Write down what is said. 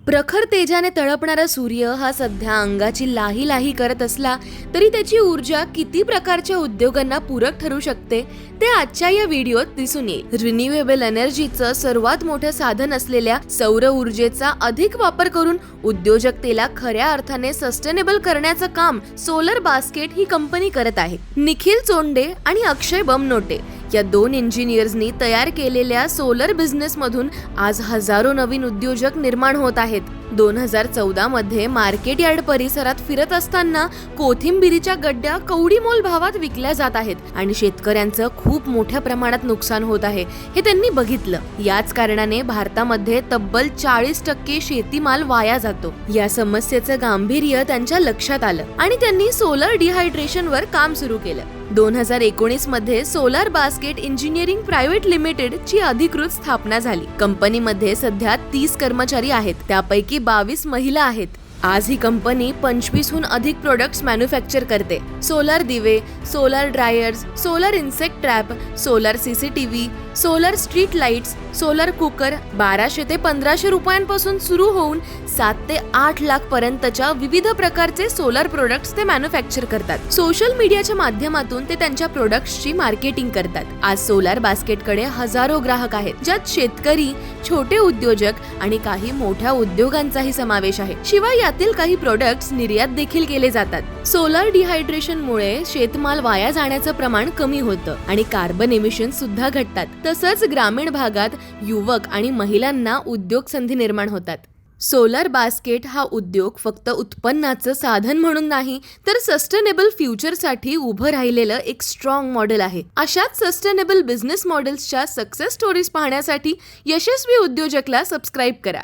प्रखर तेजाने तळपणारा सूर्य हा सध्या अंगाची लाही लाही करत असला तरी त्याची ऊर्जा किती प्रकारच्या उद्योगांना पूरक ठरू शकते ते आजच्या या व्हिडिओत दिसून येईल. रिन्यूएबल एनर्जीचं सर्वात मोठं साधन असलेल्या सौर ऊर्जेचा अधिक वापर करून उद्योजकतेला खऱ्या अर्थाने सस्टेनेबल करण्याचं काम सोलर बास्केट ही कंपनी करत आहे. निखिल चोंडे आणि अक्षय बमनोटे या दोन इंजिनियर्सनी तयार केलेल्या सोलर बिझनेस मधून आज हजारो नवीन उद्योजक निर्माण होत आहेत. 2014 मध्ये मार्केट यार्ड परिसरात फिरत असताना कोथिंबिरीच्या गड्ड्या कवडीमोल भावात विकल्या जात आहेत आणि शेतकऱ्यांचं खूप मोठ्या प्रमाणात नुकसान होत आहे हे त्यांनी बघितलं. याच कारणाने भारतामध्ये तब्बल 40% शेतीमाल वाया जातो. या समस्येचं गांभीर्य त्यांच्या लक्षात आलं आणि त्यांनी सोलर डिहायड्रेशनवर काम सुरू केलं. 2019 मध्ये solar basket engineering private limited ची अधिकृत स्थापना झाली. कंपनीमध्ये सध्या 30 कर्मचारी आहेत, त्यापैकी 22 महिला आहेत. आज ही कंपनी 25हून अधिक प्रोडक्ट्स मॅन्युफॅक्चर करते. सोलर दिवे, solar dryers, solar insect trap, solar CCTV, solar street lights, solar cooker 1200 ते 1500 रुपयांपासून सुरू होऊन 7 ते 8 लाख पर्यंतच्या विविध प्रकारचे सोलर प्रोडक्ट्स ते मॅन्युफॅक्चर करतात. सोशल मीडियाच्या माध्यमातून ते त्यांच्या प्रोडक्ट्सची मार्केटिंग करतात. आज सोलर बास्केटकडे हजारो ग्राहक आहेत, ज्यात शेतकरी, छोटे उद्योजक आणि काही मोठ्या उद्योगांचाही समावेश आहे. शिवाय यातील काही प्रोडक्ट्स निर्यात देखील केले जातात. सोलर डिहायड्रेशनमुळे शेतमाल वाया जाण्याचं प्रमाण कमी होतं आणि कार्बन एमिशन सुद्धा घटतात. तसंच ग्रामीण भागात युवक आणि महिलांना उद्योग संधी निर्माण होतात. सोलर बास्केट हा उद्योग फक्त उत्पन्नाचं साधन म्हणून नाही, तर सस्टेनेबल फ्युचरसाठी उभं राहिलेलं एक स्ट्रॉंग मॉडेल आहे. अशाच सस्टेनेबल बिझनेस मॉडेल्सच्या सक्सेस स्टोरीज पाहण्यासाठी यशस्वी उद्योजकला सबस्क्राईब करा.